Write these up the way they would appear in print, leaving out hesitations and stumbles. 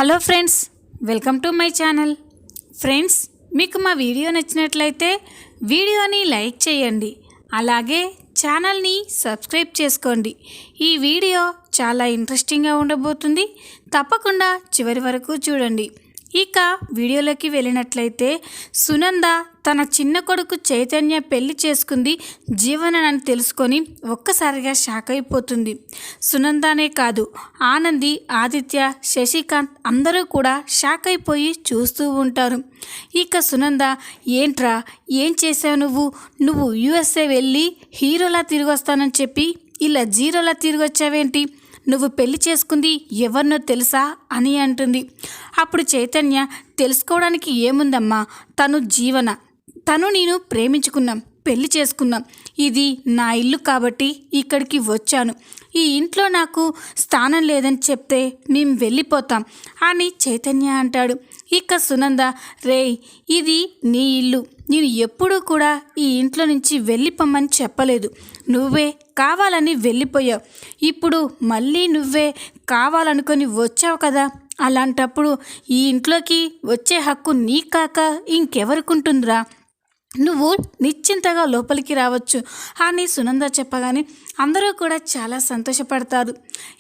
Hello friends, welcome to my channel. Friends, మీకు మా video నచ్చినట్లయితే వీడియోని లైక్ చేయండి, అలాగే ఛానల్ని సబ్స్క్రైబ్ చేసుకోండి. ఈ వీడియో చాలా ఇంట్రెస్టింగ్గా ఉండబోతుంది, తప్పకుండా చివరి వరకు చూడండి. ఇక వీడియోలోకి వెళ్ళినట్లయితే, సునంద తన చిన్న కొడుకు చైతన్య పెళ్లి చేసుకుంది జీవనని తెలుసుకొని ఒక్కసారిగా షాక్ అయిపోతుంది. సునందనే కాదు, ఆనంది, ఆదిత్య, శశికాంత్ అందరూ కూడా షాక్ అయిపోయి చూస్తూ ఉంటారు. ఇక సునంద, ఏంట్రా, ఏం చేసావు నువ్వు యుఎస్ఏ వెళ్ళి హీరోలా తిరిగి వస్తానని చెప్పి ఇలా జీరోలా తిరిగి వచ్చావేంటి? నువ్వు పెళ్లి చేసుకుంది ఎవరినో తెలుసా అని అంటుంది. అప్పుడు చైతన్య, తెలుసుకోవడానికి ఏముందమ్మా, తను జీవన, తను నేను ప్రేమించుకున్నాం, పెళ్లి చేసుకున్నాం. ఇది నా ఇల్లు కాబట్టి ఇక్కడికి వచ్చాను. ఈ ఇంట్లో నాకు స్థానం లేదని చెప్తే మేము వెళ్ళిపోతాం అని చైతన్య అంటాడు. ఇక సునంద, రేయ్, ఇది నీ ఇల్లు, నేను ఎప్పుడూ కూడా ఈ ఇంట్లో నుంచి వెళ్ళిపోమని చెప్పలేదు. నువ్వే కావాలని వెళ్ళిపోయావు. ఇప్పుడు మళ్ళీ నువ్వే కావాలనుకొని వచ్చావు కదా, అలాంటప్పుడు ఈ ఇంట్లోకి వచ్చే హక్కు నీ కాక ఇంకెవరికుంటుందిరా? నువ్వు నిశ్చింతగా లోపలికి రావచ్చు అని సునంద చెప్పగానే అందరూ కూడా చాలా సంతోషపడతారు.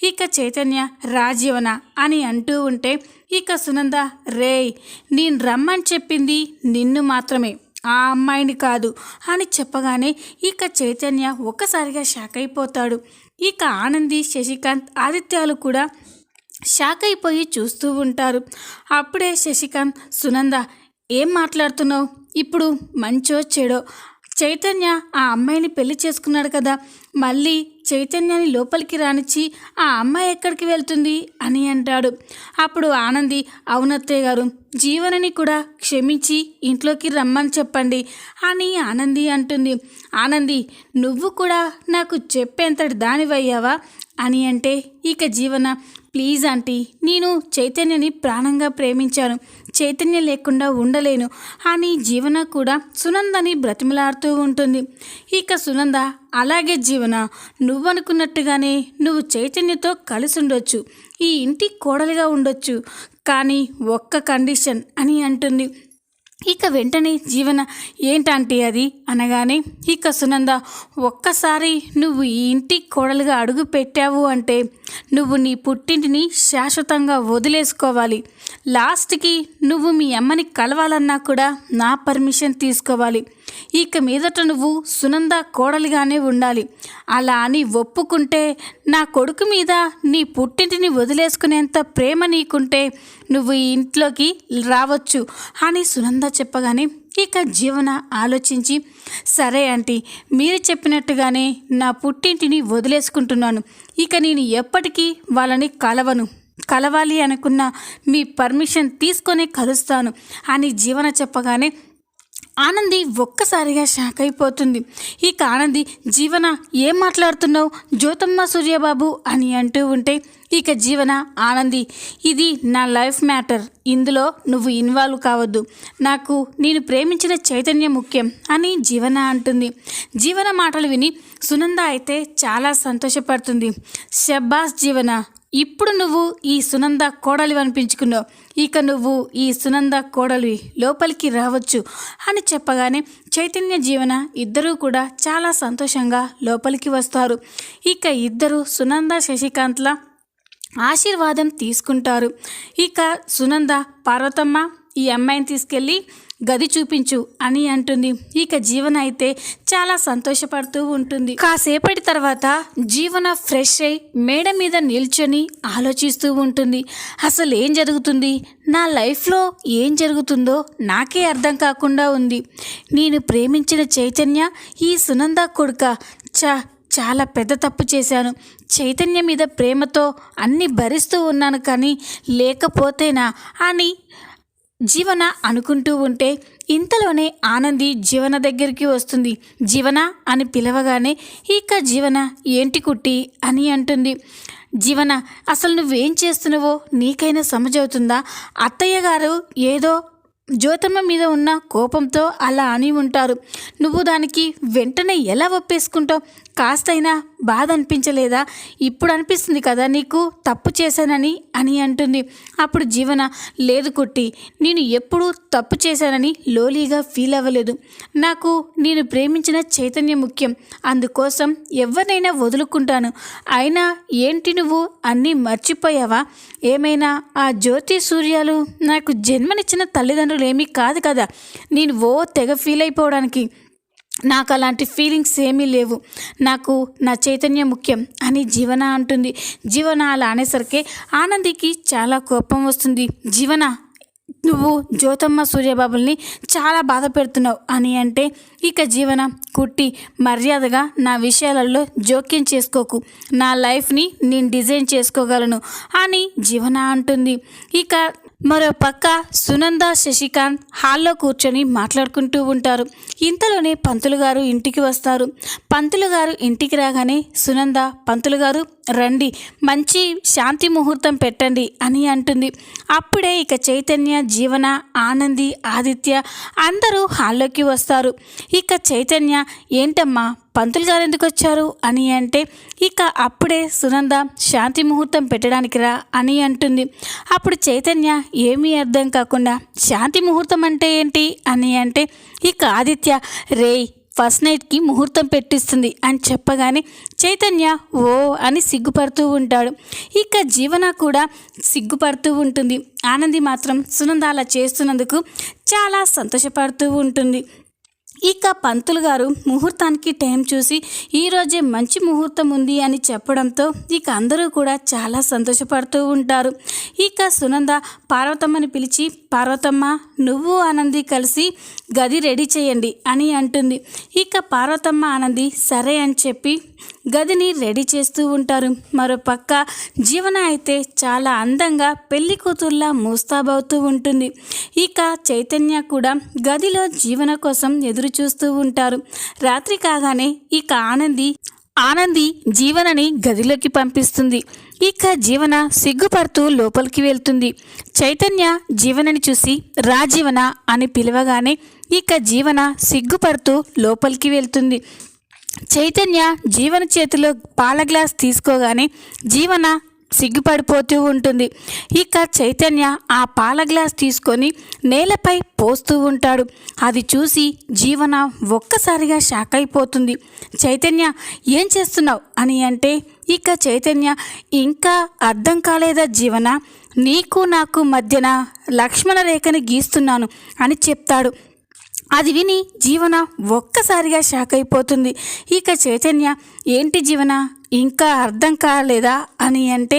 ఇక చైతన్య, రాజీవన అని అంటూ ఉంటే ఇక సునంద, రేయ్, నేను రమ్మని చెప్పింది నిన్ను మాత్రమే, ఆ అమ్మాయిని కాదు అని చెప్పగానే ఇక చైతన్య ఒక్కసారిగా షాక్ అయిపోతాడు. ఇక ఆనంది, శశికాంత్, ఆదిత్యాలు కూడా షాక్ అయిపోయి చూస్తూ ఉంటారు. అప్పుడే శశికాంత్, సునంద, ఏం మాట్లాడుతున్నావు? ఇప్పుడు మంచో చెడో చైతన్య ఆ అమ్మాయిని పెళ్లి చేసుకున్నాడు కదా, మళ్ళీ చైతన్యాన్ని లోపలికి రానిచ్చి ఆ అమ్మాయి ఎక్కడికి వెళ్తుంది అని అంటాడు. అప్పుడు ఆనంది, అవునత్తయ్య గారు, జీవనని కూడా క్షమించి ఇంట్లోకి రమ్మని చెప్పండి అని ఆనంది అంటుంది. ఆనంది, నువ్వు కూడా నాకు చెప్పేంతటి దానివయ్యావా అని అంటే ఇక జీవన, ప్లీజ్ ఆంటీ, నేను చైతన్యని ప్రాణంగా ప్రేమించాను, చైతన్య లేకుండా ఉండలేను అని జీవన కూడా సునందని బ్రతిమలాడుతూ ఉంటుంది. ఇక సునంద, అలాగే జీవన, నువ్వనుకున్నట్టుగానే నువ్వు చైతన్యతో కలిసి ఉండొచ్చు, ఈ ఇంటి కోడలిగా ఉండొచ్చు, కానీ ఒక్క కండిషన్ అని అంటుంది. ఇక వెంటనే జీవన, ఏంటంటే అది అనగానే ఇక సునంద, ఒక్కసారి నువ్వు ఈ ఇంటి కోడలుగా అడుగు పెట్టావు అంటే నువ్వు నీ పుట్టింటిని శాశ్వతంగా వదిలేసుకోవాలి. లాస్ట్కి నువ్వు మీ అమ్మని కలవాలన్నా కూడా నా పర్మిషన్ తీసుకోవాలి. ఇక మీదట నువ్వు సునంద కోడలిగానే ఉండాలి. అలా అని ఒప్పుకుంటే, నా కొడుకు మీద నీ పుట్టింటిని వదిలేసుకునేంత ప్రేమ నీకుంటే నువ్వు ఈ ఇంట్లోకి రావచ్చు అని సునంద చెప్పగానే ఇక జీవన ఆలోచించి, సరే ఆంటీ, మీరు చెప్పినట్టుగానే నా పుట్టింటిని వదిలేసుకుంటున్నాను. ఇక నేను ఎప్పటికీ వాళ్ళని కలవాలి అనుకున్న మీ పర్మిషన్ తీసుకొనే కలుస్తాను అని జీవన చెప్పగానే ఆనంది ఒక్కసారిగా షాక్ అయిపోతుంది. ఇక ఆనంది, జీవన, ఏం మాట్లాడుతున్నావు, జ్యోతమ్మ, సూర్యబాబు అని అంటూ ఉంటే ఇక జీవన, ఆనంది, ఇది నా లైఫ్ మ్యాటర్, ఇందులో నువ్వు ఇన్వాల్వ్ కావద్దు, నాకు నేను ప్రేమించిన చైతన్య ముఖ్యం అని జీవన అంటుంది. జీవన మాటలు విని సునంద అయితే చాలా సంతోషపడుతుంది. శబ్బాస్ జీవన, ఇప్పుడు నువ్వు ఈ సునంద కోడలివి అనిపించుకున్నావు, ఇక నువ్వు ఈ సునంద కోడలివి, లోపలికి రావచ్చు అని చెప్పగానే చైతన్య, జీవన ఇద్దరూ కూడా చాలా సంతోషంగా లోపలికి వస్తారు. ఇక ఇద్దరు సునంద, శశికాంత్ల ఆశీర్వాదం తీసుకుంటారు. ఇక సునంద, పార్వతమ్మ, ఈ అమ్మాయిని తీసుకెళ్ళి గది చూపించు అని అంటుంది. ఇక జీవన అయితే చాలా సంతోషపడుతూ ఉంటుంది. కాసేపటి తర్వాత జీవన ఫ్రెష్ అయి మేడ మీద నిల్చొని ఆలోచిస్తూ ఉంటుంది. అసలు ఏం జరుగుతుంది, నా లైఫ్లో ఏం జరుగుతుందో నాకే అర్థం కాకుండా ఉంది. నేను ప్రేమించిన చైతన్య ఈ సునంద కొడుక, చాలా పెద్ద తప్పు చేశాను. చైతన్య మీద ప్రేమతో అన్నీ భరిస్తూ ఉన్నాను, కానీ లేకపోతేనా అని జీవన అనుకుంటూ ఉంటే ఇంతలోనే ఆనంది జీవన దగ్గరికి వస్తుంది. జీవన అని పిలవగానే ఇక జీవన, ఏంటి కుట్టి అని అంటుంది. జీవన, అసలు నువ్వేం చేస్తున్నావో నీకైనా సమజవుతుందా? అత్తయ్య గారు ఏదో జ్యోతమ్మ మీద ఉన్న కోపంతో అలా అని ఉంటారు, నువ్వు దానికి వెంటనే ఎలా ఒప్పేసుకుంటావు? కాస్తైనా బాధ అనిపించలేదా? ఇప్పుడు అనిపిస్తుంది కదా నీకు తప్పు చేశానని అని అంటుంది. అప్పుడు జీవన, లేదు కుట్టి, నేను ఎప్పుడూ తప్పు చేశానని లోలీగా ఫీల్ అవ్వలేదు. నాకు నేను ప్రేమించిన చైతన్యం ముఖ్యం. అందుకోసం ఎవరినైనా వదులుకుంటాను. అయినా ఏంటి నువ్వు అన్నీ మర్చిపోయావా? ఏమైనా ఆ జ్యోతి సూర్యాలు నాకు జన్మనిచ్చిన తల్లిదండ్రులు ఏమీ కాదు కదా నేను తెగ ఫీల్ అయిపోవడానికి. నాకు అలాంటి ఫీలింగ్స్ ఏమీ లేవు. నాకు నా చైతన్యం ముఖ్యం అని జీవన అంటుంది. జీవన అలా అనేసరికి ఆనందికి చాలా కోపం వస్తుంది. జీవన, నువ్వు జ్యోతమ్మ సూర్యబాబుల్ని చాలా బాధ పెడుతున్నావు అని అంటే, ఇక జీవన, కుట్టి, మర్యాదగా నా విషయాలలో జోక్యం చేసుకోకు. నా లైఫ్ని నేను డిజైన్ చేసుకోగలను అని జీవన అంటుంది. ఇక మరో పక్క సునంద, శశికాంత్ హాల్లో కూర్చొని మాట్లాడుకుంటూ ఉంటారు. ఇంతలోనే పంతులు గారు ఇంటికి వస్తారు. పంతులు గారు ఇంటికి రాగానే సునంద, పంతులు గారు రండి, మంచి శాంతి ముహూర్తం పెట్టండి అని అంటుంది. అప్పుడే ఇక చైతన్య, జీవన, ఆనంది, ఆదిత్య అందరూ హాల్లోకి వస్తారు. ఇక చైతన్య, ఏంటమ్మా పంతులు గారు ఎందుకు వచ్చారు అని అంటే, ఇక అప్పుడే సునంద శాంతి ముహూర్తం పెట్టడానికి రా అని అంటుంది. అప్పుడు చైతన్య ఏమీ అర్థం కాకుండా, శాంతి ముహూర్తం అంటే ఏంటి అని అంటే, ఇక ఆదిత్య, రేయ్ ఫస్ట్ నైట్కి ముహూర్తం పెట్టిస్తుంది అని చెప్పగానే చైతన్య ఓ అని సిగ్గుపడుతూ ఉంటాడు. ఇక జీవన కూడా సిగ్గుపడుతూ ఉంటుంది. ఆనంది మాత్రం సునంద అలా చేస్తున్నందుకు చాలా సంతోషపడుతూ ఉంటుంది. ఇక పంతులు గారు ముహూర్తానికి టైం చూసి ఈరోజే మంచి ముహూర్తం ఉంది అని చెప్పడంతో ఇక అందరూ కూడా చాలా సంతోషపడుతూ ఉంటారు. ఇక సునంద పార్వతమ్మని పిలిచి, పార్వతమ్మ, నువ్వు ఆనంది కలిసి గది రెడీ చేయండి అని అంటుంది. ఇక పార్వతమ్మ, ఆనంది సరే అని చెప్పి గదిని రెడీ చేస్తూ ఉంటారు. మరోపక్క జీవన అయితే చాలా అందంగా పెళ్లి కూతుర్లా ముస్తాబవుతూ ఉంటుంది. ఇక చైతన్య కూడా గదిలో జీవన కోసం ఎదురు చూస్తూ ఉంటారు. రాత్రి కాగానే ఇక ఆనంది జీవనని గదిలోకి పంపిస్తుంది. ఇక జీవన సిగ్గుపడుతూ లోపలికి వెళ్తుంది. చైతన్య జీవనని చూసి రా జీవన అని పిలవగానే ఇక జీవన సిగ్గుపడుతూ లోపలికి వెళ్తుంది. చైతన్య జీవన చేతిలో పాల గ్లాస్ తీసుకోగానే జీవన సిగ్గుపడిపోతూ ఉంటుంది. ఇక చైతన్య ఆ పాల గ్లాస్ తీసుకొని నేలపై పోస్తూ ఉంటాడు. అది చూసి జీవన ఒక్కసారిగా షాక్ అయిపోతుంది. చైతన్య, ఏం చేస్తున్నావు అని అంటే, ఇక చైతన్య, ఇంకా అర్థం కాలేదా జీవన, నీకు నాకు మధ్యన లక్ష్మణ రేఖని గీస్తున్నాను అని చెప్తాడు. అది విని జీవన ఒక్కసారిగా షాక్ అయిపోతుంది. ఇక చైతన్య, ఏంటి జీవన, ఇంకా అర్థం కాలేదా అని అంటే,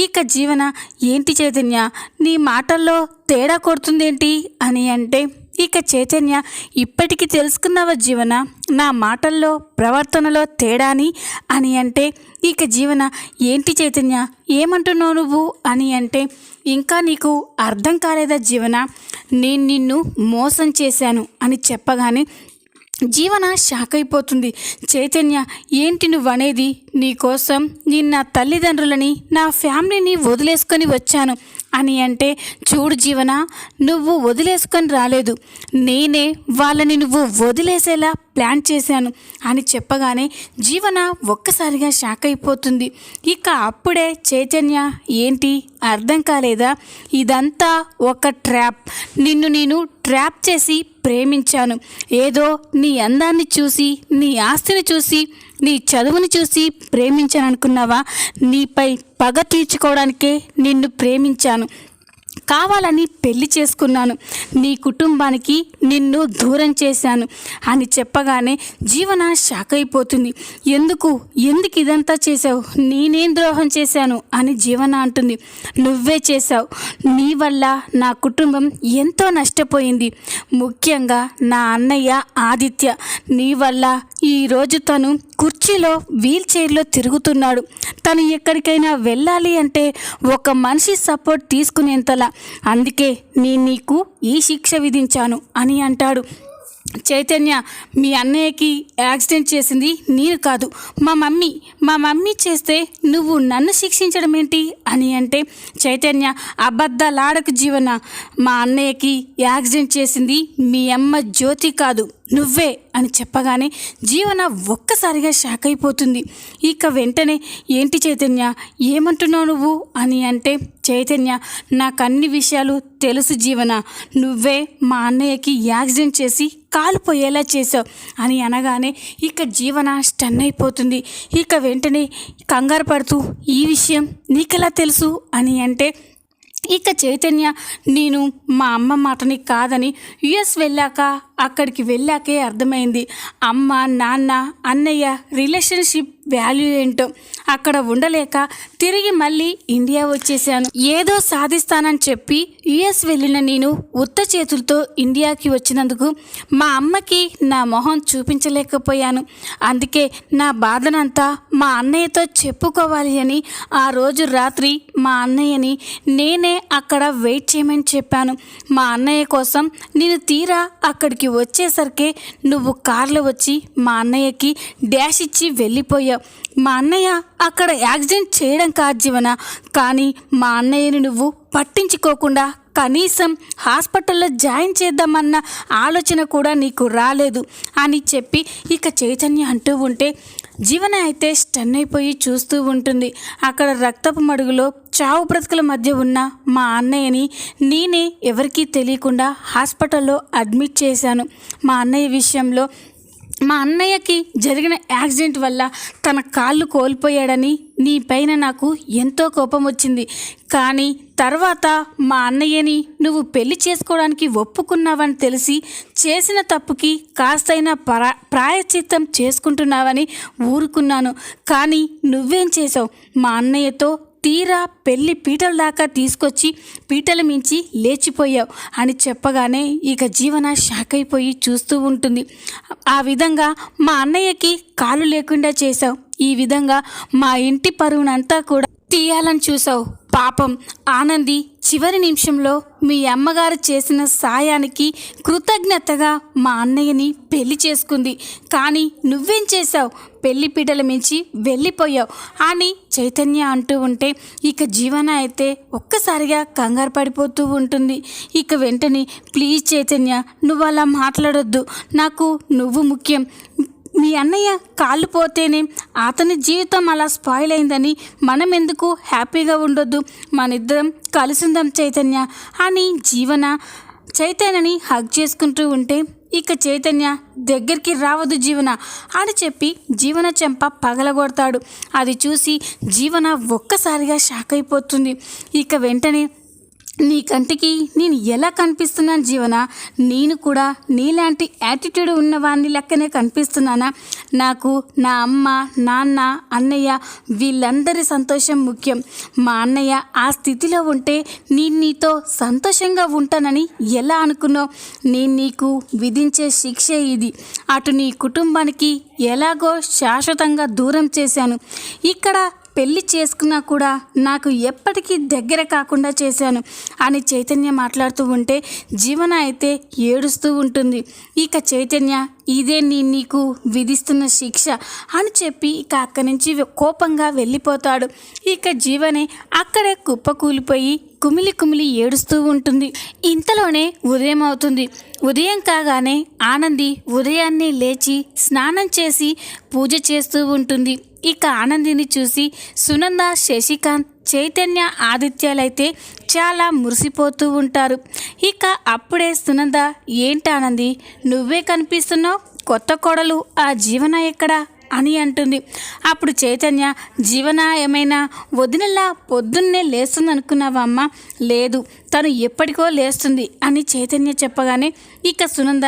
ఇక జీవన, ఏంటి చైతన్య, నీ మాటల్లో తేడా కొడుతుందేంటి అని అంటే, ఇక చైతన్య, ఇప్పటికీ తెలుసుకున్నావా జీవన నా మాటల్లో ప్రవర్తనలో తేడాని అని అంటే, ఇక జీవన, ఏంటి చైతన్య, ఏమంటున్నావు నువ్వు అని అంటే, ఇంకా నీకు అర్థం కాలేదా జీవన, నేను నిన్ను మోసం చేశాను అని చెప్పగానే జీవన షాక్ అయిపోతుంది. చైతన్య, ఏంటి నువ్వనేది, నీకోసం నేను నా తల్లిదండ్రులని నా ఫ్యామిలీని వదిలేసుకొని వచ్చాను అని అంటే, చూడు జీవన, నువ్వు వదిలేసుకొని రాలేదు, నేనే వాళ్ళని నువ్వు వదిలేసేలా ప్లాన్ చేశాను అని చెప్పగానే జీవన ఒక్కసారిగా షాక్ అయిపోతుంది. ఇక అప్పుడే చైతన్య, ఏంటి అర్థం కాలేదా, ఇదంతా ఒక ట్రాప్, నిన్ను నేను ట్రాప్ చేసి ప్రేమించాను, ఏదో నీ అందాన్ని చూసి, నీ ఆస్తిని చూసి, నీ చదువుని చూసి ప్రేమించాను అనుకున్నావా, నీపై పగ తీర్చుకోవడానికే నిన్ను ప్రేమించాను, కావాలని పెళ్లి చేసుకున్నాను, నీ కుటుంబానికి నిన్ను దూరం చేశాను అని చెప్పగానే జీవన షాక్ అయిపోతుంది. ఎందుకు ఇదంతా చేశావు, నేనేం ద్రోహం చేశాను అని జీవన అంటుంది. నువ్వే చేశావు, నీ వల్ల నా కుటుంబం ఎంతో నష్టపోయింది, ముఖ్యంగా నా అన్నయ్య ఆదిత్య, నీ వల్ల ఈరోజు తను కుర్చీలో వీల్ చైర్లో తిరుగుతున్నాడు, తను ఎక్కడికైనా వెళ్ళాలి అంటే ఒక మనిషి సపోర్ట్ తీసుకునేంతలా, అందుకే నేను నీకు ఈ శిక్ష విధించాను అని అంటాడు. చైతన్య, మీ అన్నయ్యకి యాక్సిడెంట్ చేసింది నేను కాదు, మా మమ్మీ చేస్తే నువ్వు నన్ను శిక్షించడం ఏంటి అని అంటే, చైతన్య, అబద్ధాలాడకు జీవన, మా అన్నయ్యకి యాక్సిడెంట్ చేసింది మీ అమ్మ జ్యోతి కాదు, నువ్వే అని చెప్పగానే జీవన ఒక్కసారిగా షాక్ అయిపోతుంది. ఇక వెంటనే ఏంటి చైతన్య, ఏమంటున్నావు నువ్వు అని అంటే, చైతన్య నాకు అన్ని విషయాలు తెలుసు జీవన, నువ్వే మా అన్నయ్యకి యాక్సిడెంట్ చేసి కాలు పోయేలా చేసావు అని అనగానే ఇక జీవన స్టన్ అయిపోతుంది. ఇక వెంటనే కంగారు పడుతూ ఈ విషయం నీకెలా తెలుసు అని అంటే, ఇక చైతన్య నేను మా అమ్మ మాటని కాదని యుఎస్ అక్కడికి వెళ్ళాకే అర్థమైంది అమ్మ నాన్న అన్నయ్య రిలేషన్షిప్ వాల్యూ ఏంటో. అక్కడ ఉండలేక తిరిగి మళ్ళీ ఇండియా వచ్చేసాను. ఏదో సాధిస్తానని చెప్పి యుఎస్ వెళ్ళిన నేను ఉత్త చేతులతో ఇండియాకి వచ్చినందుకు మా అమ్మకి నా మొహం చూపించలేకపోయాను. అందుకే నా బాధనంతా మా అన్నయ్యతో చెప్పుకోవాలి అని ఆ రోజు రాత్రి మా అన్నయ్యని నేనే అక్కడ వెయిట్ చేయమని చెప్పాను. మా అన్నయ్య కోసం నేను తీరా అక్కడికి వచ్చేసరికి నువ్వు కార్లో వచ్చి మా అన్నయ్యకి డాష్ ఇచ్చి వెళ్ళిపోయావు. మా అన్నయ్య అక్కడ యాక్సిడెంట్ చేయడం కాదు జీవన, కానీ మా అన్నయ్యని నువ్వు పట్టించుకోకుండా కనీసం హాస్పిటల్లో జాయిన్ చేద్దామన్న ఆలోచన కూడా నీకు రాలేదు అని చెప్పి ఇక చైతన్య అంటూ ఉంటే జీవన అయితే స్టన్ అయిపోయి చూస్తూ ఉంటుంది. అక్కడ రక్తపు మడుగులో చావు బ్రతుకుల మధ్య ఉన్న మా అన్నయ్యని నేనే ఎవరికీ తెలియకుండా హాస్పిటల్లో అడ్మిట్ చేశాను. మా అన్నయ్య విషయంలో మా అన్నయ్యకి జరిగిన యాక్సిడెంట్ వల్ల తన కాళ్ళు కోల్పోయాడని నీ పైన నాకు ఎంతో కోపం వచ్చింది. కానీ తర్వాత మా అన్నయ్యని నువ్వు పెళ్లి చేసుకోవడానికి ఒప్పుకున్నావని తెలిసి చేసిన తప్పుకి కాస్తైనా ప్రాయశ్చిత్తం చేసుకుంటున్నావని ఊరుకున్నాను. కానీ నువ్వేం చేసావు, మా అన్నయ్యతో తీరా పెళ్లి పీటల దాకా తీసుకొచ్చి పీటల మించి లేచిపోయావు అని చెప్పగానే ఇక జీవన షాక్ అయిపోయి చూస్తూ ఉంటుంది. ఆ విధంగా మా అన్నయ్యకి కాలు లేకుండా చేశావు, ఈ విధంగా మా ఇంటి పరువునంతా కూడా తీయాలని చూసావు. పాపం ఆనంది చివరి నిమిషంలో మీ అమ్మగారు చేసిన సాయానికి కృతజ్ఞతగా మా అన్నయ్యని పెళ్లి చేసుకుంది. కానీ నువ్వేం చేశావు, పెళ్లి పీటల మించి వెళ్ళిపోయావు అని చైతన్య అంటూ ఉంటే ఇక జీవన అయితే ఒక్కసారిగా కంగారు పడిపోతూ ఉంటుంది. ఇక వెంటనే ప్లీజ్ చైతన్య నువ్వు అలా మాట్లాడొద్దు, నాకు నువ్వు ముఖ్యం. మీ అన్నయ్య కాళ్ళు పోతేనే అతని జీవితం అలా స్పాయిల్ అయిందని మనం ఎందుకు హ్యాపీగా ఉండొద్దు, మనిద్దరం కలిసిందాం చైతన్య అని జీవన చైతన్యని హగ్ చేసుకుంటూ ఉంటే ఇక చైతన్య దగ్గరికి రావద్దు జీవన అని చెప్పి జీవన చెంప పగలగొడతాడు. అది చూసి జీవన ఒక్కసారిగా షాక్ అయిపోతుంది. ఇక వెంటనే నీ కంటికి నేను ఎలా కనిపిస్తున్నాను జీవన, నేను కూడా నీలాంటి యాటిట్యూడ్ ఉన్నవాడిని లెక్కనే కనిపిస్తున్నానా? నాకు నా అమ్మ నాన్న అన్నయ్య వీళ్ళందరి సంతోషం ముఖ్యం. మా అన్నయ్య ఆ స్థితిలో ఉంటే నేను నీతో సంతోషంగా ఉంటానని ఎలా అనుకున్నావు? నేను నీకు విధించే శిక్షే ఇది. అటు నీ కుటుంబానికి ఎలాగో శాశ్వతంగా దూరం చేశాను, ఇక్కడ పెళ్లి చేసుకున్నా కూడా నాకు ఎప్పటికీ దగ్గర కాకుండా చేశాను అని చైతన్య మాట్లాడుతూ ఉంటే జీవన అయితే ఏడుస్తూ ఉంటుంది. ఇక చైతన్య ఇదే నీకు విధిస్తున్న శిక్ష అని చెప్పి ఇక అక్కడి నుంచి కోపంగా వెళ్ళిపోతాడు. ఇక జీవనే అక్కడే కుప్పకూలిపోయి కుమిలి కుమిలి ఏడుస్తూ ఉంటుంది. ఇంతలోనే ఉదయం అవుతుంది. ఉదయం కాగానే ఆనంది ఉదయాన్నే లేచి స్నానం చేసి పూజ చేస్తూ ఉంటుంది. ఇక ఆనందిని చూసి సునంద శశికాంత్ చైతన్య ఆదిత్యాలైతే చాలా మురిసిపోతూ ఉంటారు. ఇక అప్పుడే సునంద ఏంటి ఆనంది నువ్వే కనిపిస్తున్నావు, కొత్త కోడలు ఆ జీవన ఎక్కడా అని అంటుంది. అప్పుడు చైతన్య జీవన ఏమైనా వదినలా పొద్దున్నే లేస్తుంది అనుకున్నావా అమ్మ? లేదు, తను ఎప్పటికో లేస్తుంది అని చైతన్య చెప్పగానే ఇక సునంద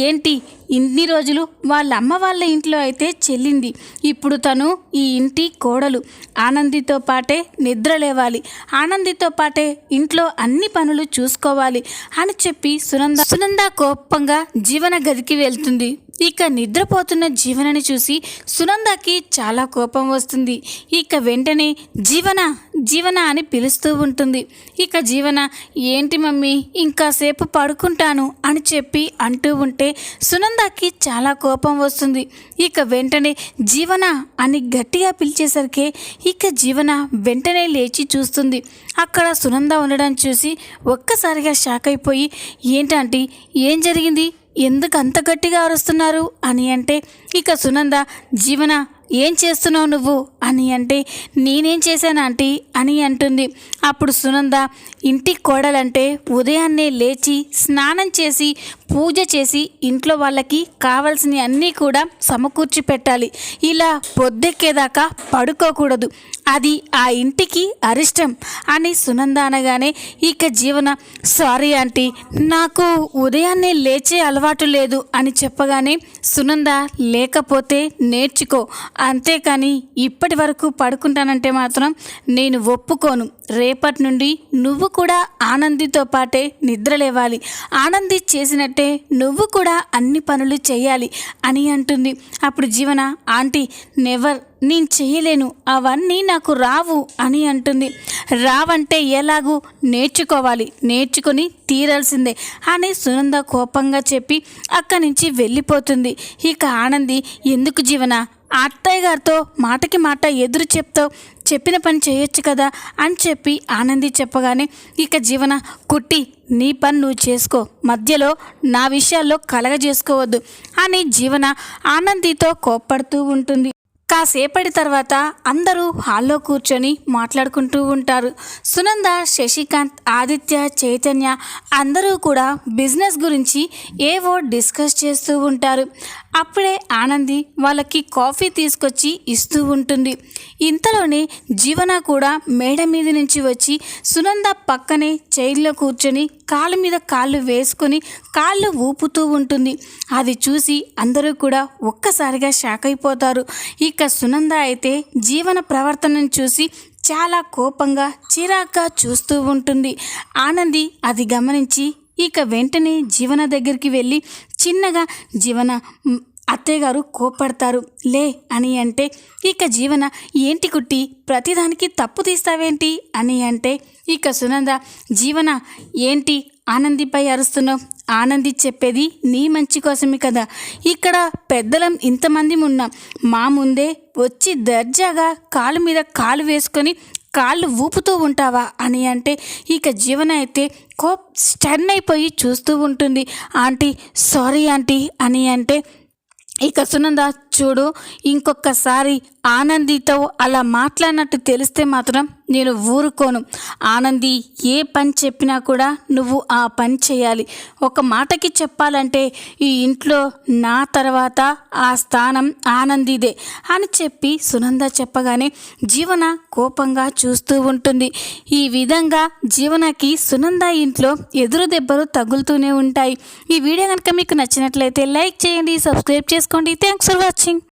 ఏంటి ఇన్ని రోజులు వాళ్ళ అమ్మ వాళ్ళ ఇంట్లో అయితే చెల్లింది, ఇప్పుడు తను ఈ ఇంటి కోడలు, ఆనందితో పాటే నిద్ర లేవాలి, ఆనందితో పాటే ఇంట్లో అన్ని పనులు చూసుకోవాలి అని చెప్పి సునంద కోపంగా జీవన గదికి వెళ్తుంది. ఇక నిద్రపోతున్న జీవనని చూసి సునందకి చాలా కోపం వస్తుంది. ఇక వెంటనే జీవన అని పిలుస్తూ ఉంటుంది. ఇక జీవన ఏంటి మమ్మీ ఇంకాసేపు పడుకుంటాను అని చెప్పి అంటూ ఉంటే సునందకి చాలా కోపం వస్తుంది. ఇక వెంటనే జీవన అని గట్టిగా పిలిచేసరికి ఇక జీవన వెంటనే లేచి చూస్తుంది. అక్కడ సునంద ఉండడం చూసి ఒక్కసారిగా షాక్ అయిపోయి ఏంటంటే ఏం జరిగింది, ఎందుకు అంత గట్టిగా అరుస్తున్నారు అని అంటే ఇక సునంద జీవన ఏం చేస్తున్నావు నువ్వు అని అంటే నేనేం చేశాను ఆంటీ అని అంటుంది. అప్పుడు సునంద ఇంటి కోడలంటే ఉదయాన్నే లేచి స్నానం చేసి పూజ చేసి ఇంట్లో వాళ్ళకి కావాల్సినవి అన్నీ కూడా సమకూర్చి పెట్టాలి. ఇలా పొద్దెక్కేదాకా పడుకోకూడదు, అది ఆ ఇంటికి అరిష్టం అని సునంద అనగానే ఇక జీవన సారీ ఆంటీ, నాకు ఉదయాన్నే లేచే అలవాటు లేదు అని చెప్పగానే సునంద లేకపోతే నేర్చుకో, అంతేకాని ఇప్పటి వరకు పడుకుంటానంటే మాత్రం నేను ఒప్పుకోను. రేపటి నుండి నువ్వు కూడా ఆనందితో పాటే నిద్రలేవాలి, ఆనంది చేసినట్టే నువ్వు కూడా అన్ని పనులు చేయాలి అని అంటుంది. అప్పుడు జీవన ఆంటీ నెవర్, నేను చేయలేను, అవన్నీ నాకు రావు అని అంటుంది. రావంటే ఎలాగూ నేర్చుకోవాలి, నేర్చుకొని తీరాల్సిందే అని సునంద కోపంగా చెప్పి అక్కడి నుంచి వెళ్ళిపోతుంది. ఇక ఆనంది ఎందుకు జీవన అత్తయ్య గారితో మాటకి మాట ఎదురు చెప్తావు, చెప్పిన పని చేయొచ్చు కదా అని చెప్పి ఆనంది చెప్పగానే ఇక జీవన కుట్టి నీ పని నువ్వు చేసుకో, మధ్యలో నా విషయాల్లో కలగజేసుకోవద్దు అని జీవన ఆనందితో కోప్పడుతూ ఉంటుంది. కాసేపటి తర్వాత అందరూ హాల్లో కూర్చొని మాట్లాడుకుంటూ ఉంటారు. సునంద, శశికాంత్, ఆదిత్య, చైతన్య అందరూ కూడా బిజినెస్ గురించి ఏవో డిస్కస్ చేస్తూ ఉంటారు. అప్పుడే ఆనంది వాళ్ళకి కాఫీ తీసుకొచ్చి ఇస్తూ ఉంటుంది. ఇంతలోనే జీవన కూడా మేడ మీద నుంచి వచ్చి సునంద పక్కనే చైర్లో కూర్చొని కాళ్ళ మీద కాళ్ళు వేసుకొని కాళ్ళు ఊపుతూ ఉంటుంది. అది చూసి అందరూ కూడా ఒక్కసారిగా షాక్ అయిపోతారు. ఇక సునంద అయితే జీవన ప్రవర్తనను చూసి చాలా కోపంగా చిరాగ్గా చూస్తూ ఉంటుంది. ఆనంది అది గమనించి ఇక వెంటనే జీవన దగ్గరికి వెళ్ళి చిన్నగా జీవన అత్తయ్య గారు కోపడతారు లే అని అంటే ఇక జీవన ఏంటి కుట్టి ప్రతిదానికి తప్పు తీస్తావేంటి అని అంటే ఇక సునంద జీవన ఏంటి ఆనందిపై అరుస్తున్నావు, ఆనంది చెప్పేది నీ మంచి కోసమే కదా, ఇక్కడ పెద్దలం ఇంతమంది ఉన్నాం, మా ముందే వచ్చి దర్జాగా కాలు మీద కాలు వేసుకొని కాళ్ళు ఊపుతూ ఉంటావా అని అంటే ఇక జీవన అయితే స్టన్ అయిపోయి చూస్తూ ఉంటుంది. ఆంటీ సారీ ఆంటీ అని అంటే ఇక సునంద చూడు, ఇంకొకసారి ఆనందితో అలా మాట్లాడినట్టు తెలిస్తే మాత్రం నేను ఊరుకోను. ఆనంది ఏ పని చెప్పినా కూడా నువ్వు ఆ పని చేయాలి. ఒక మాటకి చెప్పాలంటే ఈ ఇంట్లో నా తర్వాత ఆ స్థానం ఆనందిదే అని చెప్పి సునంద చెప్పగానే జీవన కోపంగా చూస్తూ ఉంటుంది. ఈ విధంగా జీవనకి సునంద ఇంట్లో ఎదురు దెబ్బలు తగులుతూనే ఉంటాయి. ఈ వీడియో కనుక మీకు నచ్చినట్లయితే లైక్ చేయండి, సబ్స్క్రైబ్ చేసుకోండి. Thanks for watching.